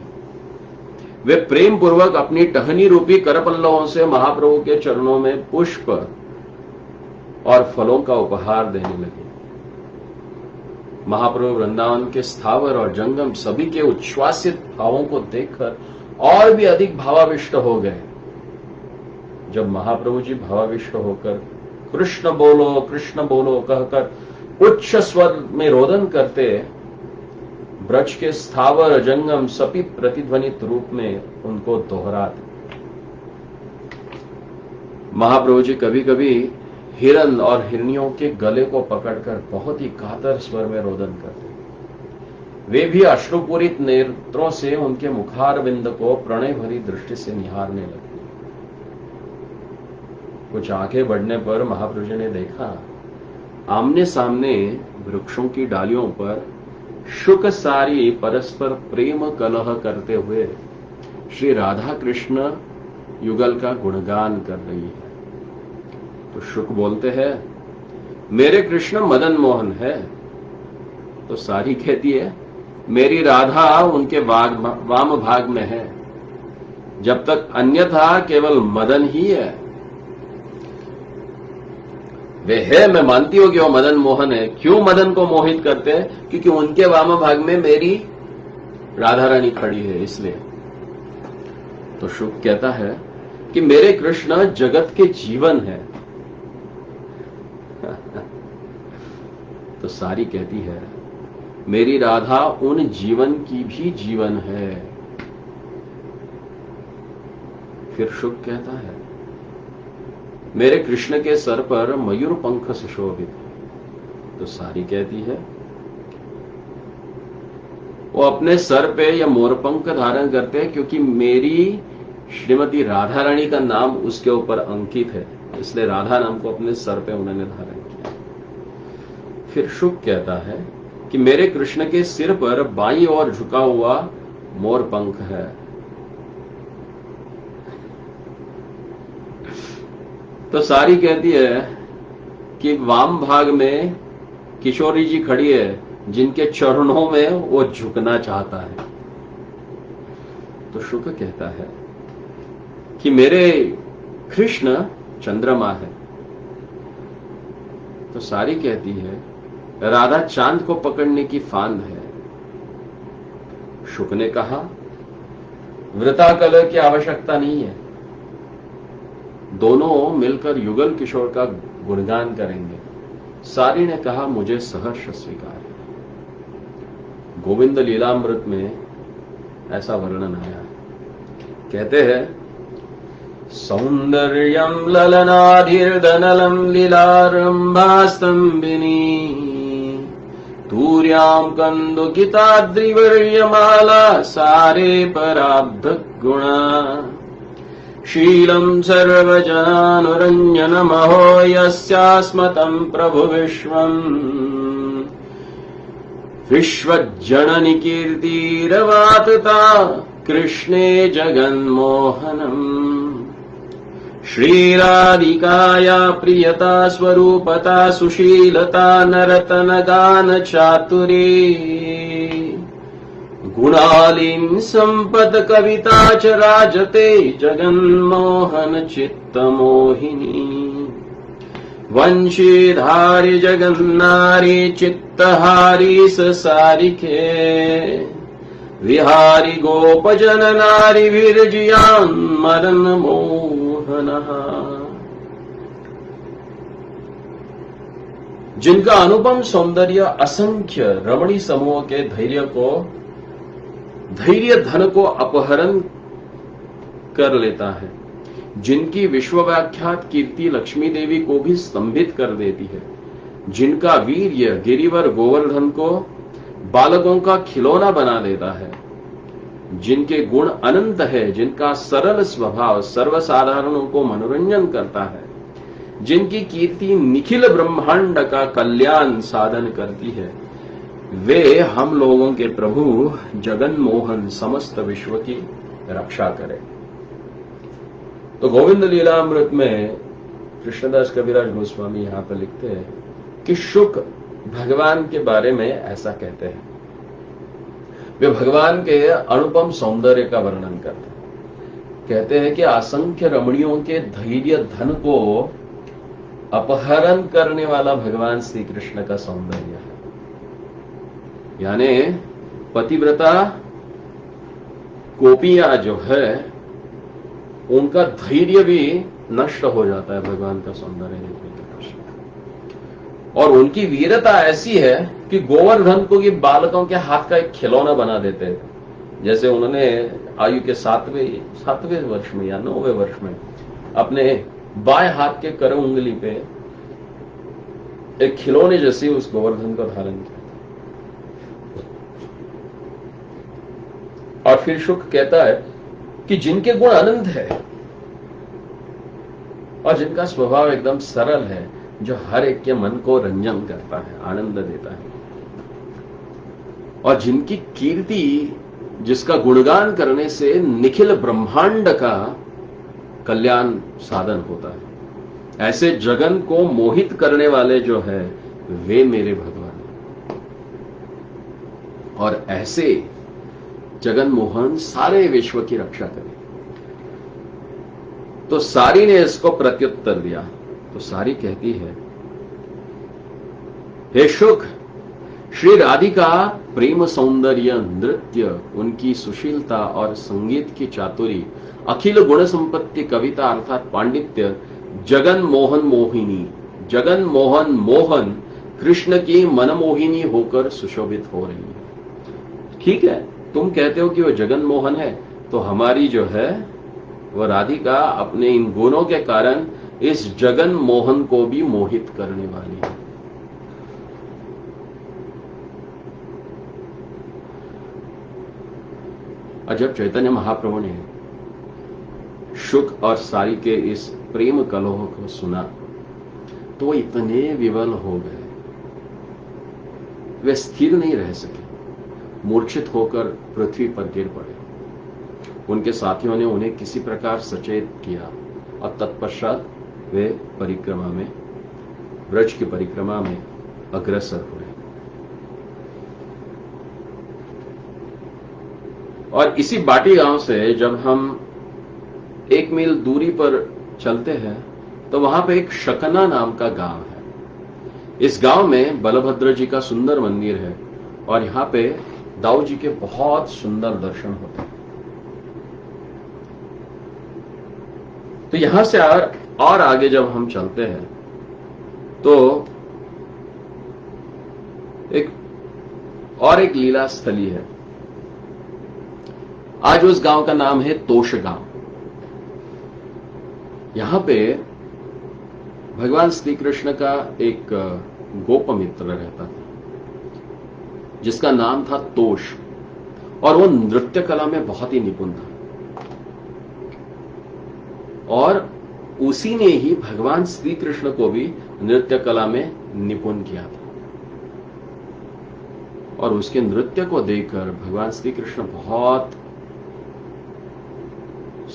वे प्रेम पूर्वक अपनी टहनी रूपी करपल्लवों से महाप्रभु के चरणों में पुष्प और फलों का उपहार देने लगे। महाप्रभु वृंदावन के स्थावर और जंगम सभी के उच्छ्वासित भावों को देखकर और भी अधिक भावाविष्ट हो गए। जब महाप्रभु जी भावाविष्ट होकर कृष्ण बोलो कहकर उच्च स्वर में रोदन करते, ब्रज के स्थावर जंगम सभी प्रतिध्वनित रूप में उनको दोहराते। महाप्रभु जी कभी कभी हिरन और हिरनियों के गले को पकड़कर बहुत ही कातर स्वर में रोदन करते। वे भी अश्रुपूरित नेत्रों से उनके मुखारविंद को प्रणय भरी दृष्टि से निहारने लगे। कुछ आगे बढ़ने पर महाप्रभु जी ने देखा, आमने सामने वृक्षों की डालियों पर शुक सारी परस्पर प्रेम कलह करते हुए श्री राधा कृष्ण युगल का गुणगान कर रही है। तो शुक बोलते हैं, मेरे कृष्ण मदन मोहन है। तो सारी कहती है, मेरी राधा उनके वाम भाग में है, जब तक अन्यथा केवल मदन ही है। वे है, मैं मानती हूं कि वो मदन मोहन है। क्यों मदन को मोहित करते हैं? क्योंकि उनके वाम भाग में मेरी राधा रानी खड़ी है, इसलिए। तो शुक कहता है कि मेरे कृष्ण जगत के जीवन है। तो सारी कहती है, मेरी राधा उन जीवन की भी जीवन है। फिर शुक कहता है, मेरे कृष्ण के सर पर मयूर पंख सुशोभित है। तो सारी कहती है, वो अपने सर पे या मोरपंख धारण करते हैं क्योंकि मेरी श्रीमती राधा रानी का नाम उसके ऊपर अंकित है, इसलिए राधा नाम को अपने सर पे उन्होंने धारण किया। फिर शुक कहता है कि मेरे कृष्ण के सिर पर बाईं ओर झुका हुआ मोरपंख है। तो सारी कहती है कि वाम भाग में किशोरी जी खड़ी है, जिनके चरणों में वो झुकना चाहता है। तो शुक कहता है कि मेरे कृष्ण चंद्रमा है। तो सारी कहती है, राधा चांद को पकड़ने की फांद है। शुक ने कहा, वृता कलह की आवश्यकता नहीं है, दोनों मिलकर युगल किशोर का गुणगान करेंगे। सारी ने कहा, मुझे सहर्ष स्वीकार है। गोविंद लीलामृत में ऐसा वर्णन आया। कहते हैं, सौंदर्यम ललनाधिर्दनलम लीलारंभास्तंभिनी तूर्याम कंदुकिताद्रिवर्यमाला सारे पराब्ध गुणा शीलम सर्वजनानुरंजनमहो यस्यास्मतं प्रभु विश्वज्जननि कीर्तिरवातता कृष्णे जगन्मोहनम् श्रीराधिकाया प्रियता स्वरूपता सुशीलता नरतन गान चातुरी गुणालीन संपद कविता च राजते जगन्मोहन चित्तमोहिनी वंशीधारी जगन्नारी चित्तहारी सारिके विहारी गोपजन नारी विरजियान मदन मोहनः। जिनका अनुपम सौंदर्य असंख्य रमणी समूह के धैर्य धन को अपहरण कर लेता है, जिनकी विश्वव्याख्यात कीर्ति लक्ष्मी देवी को भी स्तंभित कर देती है, जिनका वीर्य गिरिवर गोवर्धन को बालकों का खिलौना बना देता है, जिनके गुण अनंत है, जिनका सरल स्वभाव सर्वसाधारणों को मनोरंजन करता है, जिनकी कीर्ति निखिल ब्रह्मांड का कल्याण साधन करती है, वे हम लोगों के प्रभु जगन मोहन समस्त विश्व की रक्षा करें। तो गोविंद लीलामृत में कृष्णदास कविराज गोस्वामी यहां पर लिखते हैं कि शुक भगवान के बारे में ऐसा कहते हैं। वे भगवान के अनुपम सौंदर्य का वर्णन करते हैं। कहते हैं कि असंख्य रमणियों के धैर्य धन को अपहरण करने वाला भगवान श्री कृष्ण का सौंदर्य है। यानी पतिव्रता गोपियां जो है उनका धैर्य भी नष्ट हो जाता है भगवान का सौंदर्य देखने के पश्चात। और उनकी वीरता ऐसी है कि गोवर्धन को कि बालकों के हाथ का एक खिलौना बना देते हैं। जैसे उन्होंने आयु के 7वें वर्ष में या 9वें वर्ष में अपने बाएं हाथ के कर उंगली पे एक खिलौने जैसे उस गोवर्धन को धारण किया। और फिर शुक कहता है कि जिनके गुण अनंत है और जिनका स्वभाव एकदम सरल है, जो हर एक के मन को रंजन करता है, आनंद देता है, और जिनकी कीर्ति, जिसका गुणगान करने से निखिल ब्रह्मांड का कल्याण साधन होता है, ऐसे जगन को मोहित करने वाले जो है वे मेरे भगवान हैं। और ऐसे जगन मोहन सारे विश्व की रक्षा करें। तो सारी ने इसको प्रत्युत्तर दिया। तो सारी कहती है, हे शुक, श्री राधिका प्रेम सौंदर्य, नृत्य, उनकी सुशीलता और संगीत की चातुरी, अखिल गुण संपत्ति, कविता अर्थात पांडित्य, जगन मोहन मोहिनी, जगन मोहन मोहन कृष्ण की मनमोहिनी होकर सुशोभित हो रही है। ठीक है, तुम कहते हो कि वो जगन मोहन है, तो हमारी जो है वह राधिका अपने इन गुणों के कारण इस जगन मोहन को भी मोहित करने वाली है। और जब चैतन्य महाप्रभु ने शुक और सारी के इस प्रेम कलह को सुना तो वो इतने विवल हो गए, वे स्थिर नहीं रह सके, मूर्छित होकर पृथ्वी पर गिर पड़े। उनके साथियों ने उन्हें किसी प्रकार सचेत किया और तत्पश्चात वे परिक्रमा में, ब्रज की परिक्रमा में अग्रसर हुए। और इसी बाटी गांव से जब हम 1 मील दूरी पर चलते हैं तो वहां पे एक शकना नाम का गांव है। इस गांव में बलभद्र जी का सुंदर मंदिर है और यहां पे दाऊ जी के बहुत सुंदर दर्शन होते हैं। तो यहां से और आगे जब हम चलते हैं तो एक लीला स्थली है। आज उस गांव का नाम है तोश गांव। यहां पे भगवान श्री कृष्ण का एक गोप मित्र रहता था जिसका नाम था तोष, और वो नृत्य कला में बहुत ही निपुण था। और उसी ने ही भगवान श्री कृष्ण को भी नृत्य कला में निपुण किया था। और उसके नृत्य को देखकर भगवान श्री कृष्ण बहुत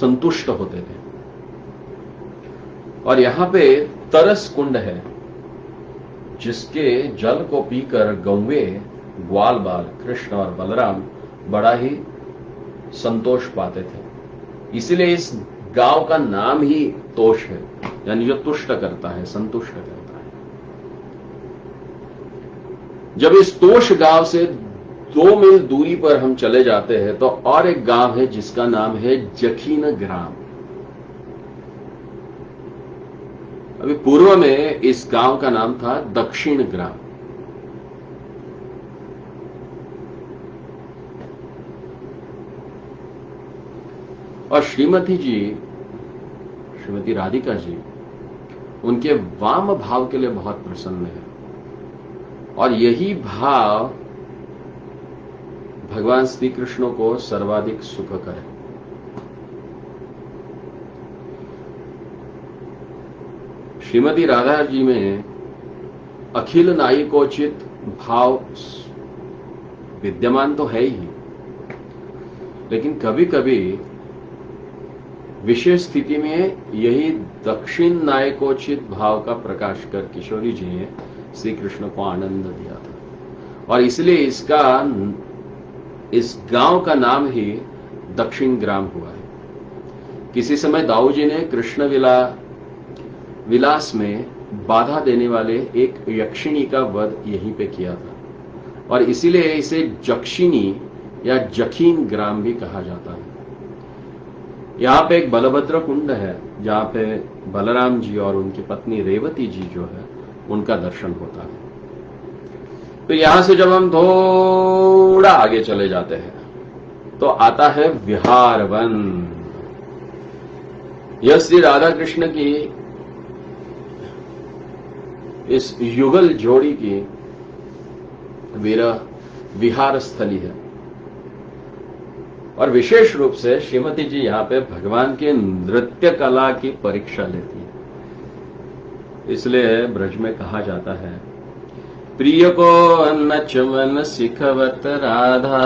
संतुष्ट होते थे। और यहां पे तरस कुंड है जिसके जल को पीकर गौवे, ग्वाल बाल, कृष्ण और बलराम बड़ा ही संतोष पाते थे। इसीलिए इस गांव का नाम ही तोष है, यानी जो तुष्ट करता है, संतुष्ट करता है। जब इस तोष गांव से 2 मील दूरी पर हम चले जाते हैं तो और एक गांव है जिसका नाम है जखीन ग्राम। अभी पूर्व में इस गांव का नाम था दक्षिण ग्राम। और श्रीमती राधिका जी उनके वाम भाव के लिए बहुत प्रसन्न है, और यही भाव भगवान श्री कृष्ण को सर्वाधिक सुख करे। श्रीमती राधा जी में अखिल नायिकोचित भाव विद्यमान तो है ही, लेकिन कभी कभी विशेष स्थिति में यही दक्षिण नायकोचित भाव का प्रकाश कर किशोरी जी ने श्री कृष्ण को आनंद दिया था, और इसलिए इस गांव का नाम ही दक्षिण ग्राम हुआ है। किसी समय दाऊ जी ने कृष्ण विलास में बाधा देने वाले एक यक्षिणी का वध यहीं पे किया था, और इसीलिए इसे जक्षिणी या जखीन ग्राम भी कहा जाता है। यहां पे एक बलभद्र कुंड है, जहां पे बलराम जी और उनकी पत्नी रेवती जी जो है उनका दर्शन होता है। तो यहां से जब हम थोड़ा आगे चले जाते हैं तो आता है विहार वन। यह श्री राधा कृष्ण की इस युगल जोड़ी की विहार स्थली है, और विशेष रूप से श्रीमती जी यहां पे भगवान के नृत्य कला की परीक्षा लेती है। इसलिए ब्रज में कहा जाता है, प्रिय को नचवन सिखवत राधा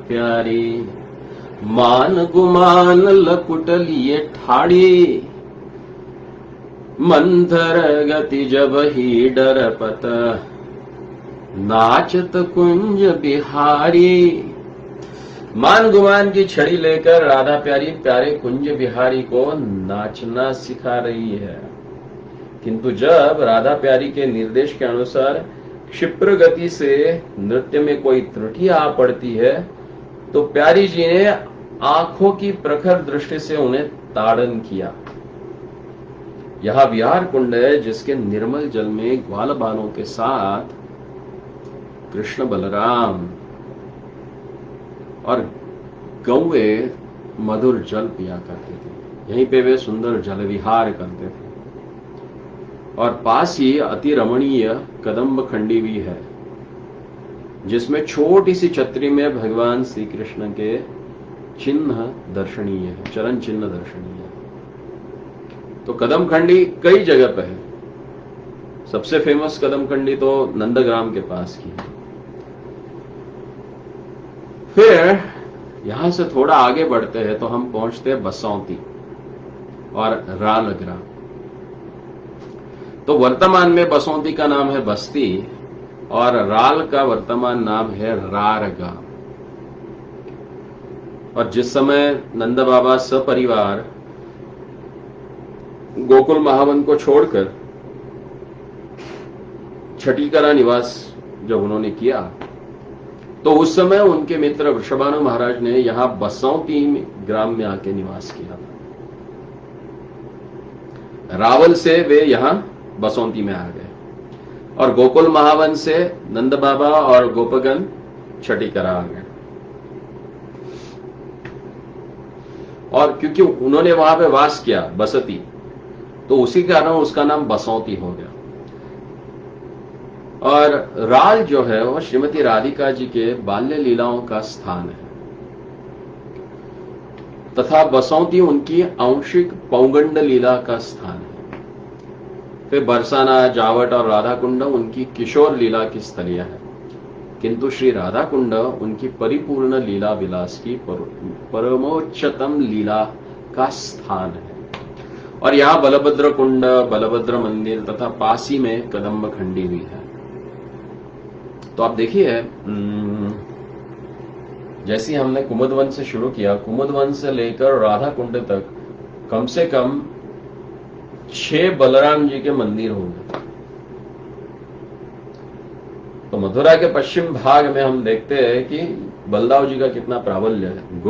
प्यारी, मान गुमान लकुट लिए ठाड़ी, मंथर गति जब ही डरपत, नाचत कुंज बिहारी। मान गुमान की छड़ी लेकर राधा प्यारी प्यारे कुंज बिहारी को नाचना सिखा रही है, किंतु जब राधा प्यारी के निर्देश के अनुसार क्षिप्र गति से नृत्य में कोई त्रुटि आ पड़ती है तो प्यारी जी ने आंखों की प्रखर दृष्टि से उन्हें ताड़न किया। यह विहार कुंड है जिसके निर्मल जल में ग्वाल बालों के साथ कृष्ण बलराम और गौए मधुर जल पिया करते थे। यहीं पे वे सुंदर जल विहार करते थे, और पास ही अति रमणीय कदम्ब खंडी भी है, जिसमें छोटी सी छतरी में भगवान श्री कृष्ण के चिन्ह दर्शनीय है, चरण चिन्ह दर्शनीय है। तो कदम खंडी कई जगह पे है। सबसे फेमस कदम खंडी तो नंदग्राम के पास की है। फिर यहां से थोड़ा आगे बढ़ते हैं तो हम पहुंचते हैं बसौती और राल ग्राम। तो वर्तमान में बसौती का नाम है बस्ती और राल का वर्तमान नाम है रारगा। और जिस समय नंद बाबा सपरिवार गोकुल महावन को छोड़कर छठीकरा निवास जब उन्होंने किया तो उस समय उनके मित्र वृषभानु महाराज ने यहां बसौती ग्राम में आके निवास किया था। रावल से वे यहां बसौती में आ गए और गोकुल महावन से नंद बाबा और गोपगन छठीकरा आ गए। और क्योंकि उन्होंने वहां पे वास किया बसती, तो उसी कारण उसका नाम बसौती हो गया। और राल जो है वो श्रीमती राधिका जी के बाल्य लीलाओं का स्थान है, तथा बसौती उनकी आंशिक पौगंड लीला का स्थान है। फिर बरसाना, जावट और राधा कुंड उनकी किशोर लीला की स्थलियां हैं, किंतु श्री राधा कुंड उनकी परिपूर्ण लीला विलास की परमोच्चतम लीला का स्थान है। और यहां बलभद्र कुंड, बलभद्र मंदिर तथा पासी में कदम्ब खंडी भी है। तो आप देखिए, जैसे हमने कुमुदवन से शुरू किया, कुमुदवन से लेकर राधा कुंड तक कम से कम 6 बलराम जी के मंदिर होंगे। तो मथुरा के पश्चिम भाग में हम देखते हैं कि बलदाव जी का कितना प्राबल्य है,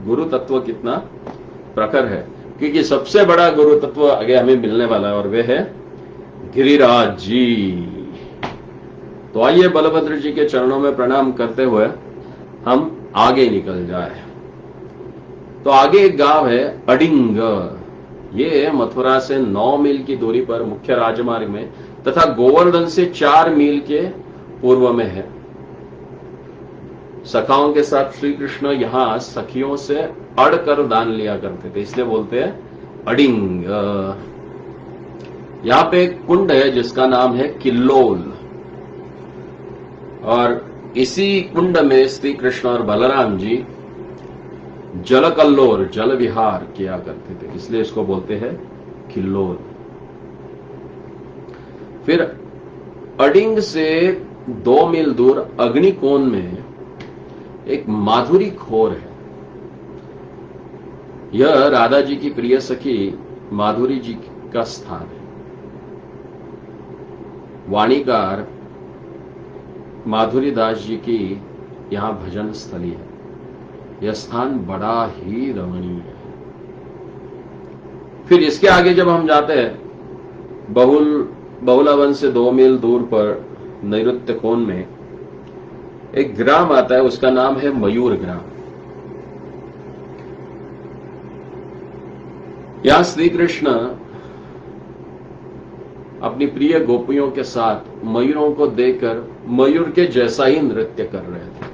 गुरु तत्व कितना प्रखर है, क्योंकि सबसे बड़ा गुरु तत्व आगे हमें मिलने वाला है और वे है गिरिराज जी। तो आइए बलभद्र जी के चरणों में प्रणाम करते हुए हम आगे निकल जाए। तो आगे एक गांव है अडिंग। ये मथुरा से 9 मील की दूरी पर मुख्य राजमार्ग में तथा गोवर्धन से 4 मील के पूर्व में है। सखाओं के साथ श्री कृष्ण यहां सखियों से अड़कर दान लिया करते थे, इसलिए बोलते हैं अडिंग। यहां पे एक कुंड है जिसका नाम है किल्लोल, और इसी कुंड में श्री कृष्ण और बलराम जी जल कल्लोल, जल विहार किया करते थे, इसलिए इसको बोलते हैं किल्लोल। फिर अडिंग से 2 मील दूर अग्निकोण में एक माधुरी खोर है। यह राधा जी की प्रिय सखी माधुरी जी का स्थान है। वाणीकार माधुरी दास जी की यहां भजन स्थली है। यह स्थान बड़ा ही रमणीय है। फिर इसके आगे जब हम जाते हैं बहुलावन से 2 मील दूर पर नैऋत्य कोण में एक ग्राम आता है, उसका नाम है मयूर ग्राम। यहां श्री कृष्ण अपनी प्रिय गोपियों के साथ मयूरों को देखकर मयूर के जैसा ही नृत्य कर रहे थे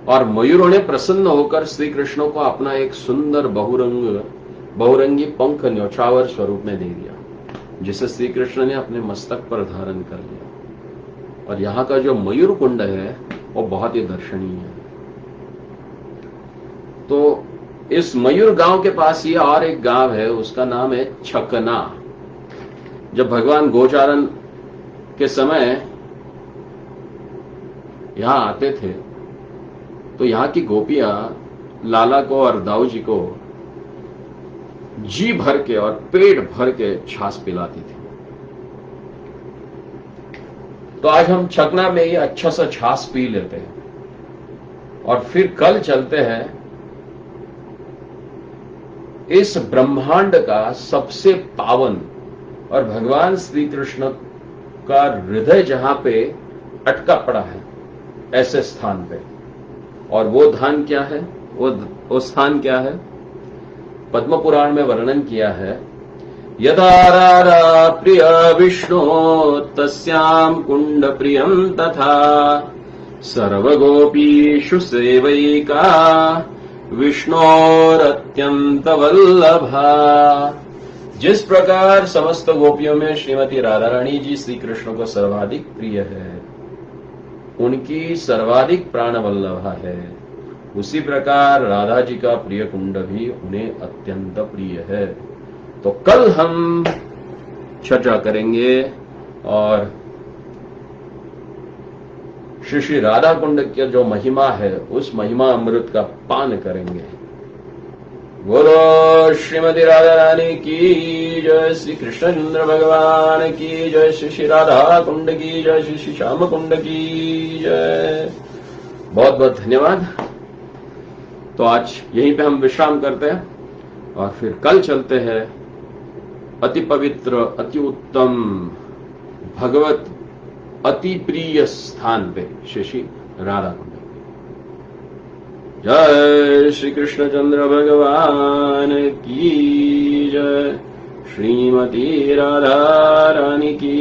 और मयूरों ने प्रसन्न होकर श्री कृष्ण को अपना एक सुंदर बहुरंगी पंख न्यौछावर स्वरूप में दे दिया, जिसे श्री कृष्ण ने अपने मस्तक पर धारण कर लिया। और यहां का जो मयूर कुंड है वो बहुत ही दर्शनीय है। तो इस मयूर गांव के पास ही और एक गांव है, उसका नाम है छकना। जब भगवान गोचारण के समय यहां आते थे तो यहां की गोपियां लाला को और दाऊ जी को जी भर के और पेट भर के छाछ पिलाती थी। तो आज हम छकना में ही अच्छा सा छाछ पी लेते हैं और फिर कल चलते हैं इस ब्रह्मांड का सबसे पावन और भगवान श्री कृष्ण का हृदय जहां पे अटका पड़ा है, ऐसे स्थान पे। और वो धाम क्या है, वो स्थान क्या है? पद्म पुराण में वर्णन किया है, यदा राधा प्रिय विष्णु तस्याम कुंड प्रियम तथा सर्वगोपीषु सेवैका विष्णोरत्यंत वल्लभा। जिस प्रकार समस्त गोपियों में श्रीमती राधा रानी जी श्री कृष्ण को सर्वाधिक प्रिय है, उनकी सर्वाधिक प्राण वल्लभा है, उसी प्रकार राधा जी का प्रिय कुंड भी उन्हें अत्यंत प्रिय है। तो कल हम चर्चा करेंगे और श्री श्री राधा कुंड की जो महिमा है उस महिमा अमृत का पान करेंगे। बोलो श्रीमती राधा रानी की जय, श्री कृष्णचंद्र भगवान की जय, श्री श्री राधा कुंड की जय, श्री श्री श्याम कुंड की जय। बहुत बहुत धन्यवाद। तो आज यहीं पे हम विश्राम करते हैं और फिर कल चलते हैं अति पवित्र, अति उत्तम, भगवत अति प्रिय स्थान पे, श्री श्री राधा कुंड। जय श्री कृष्णचंद्र भगवान की जय, श्रीमती राधा रानी की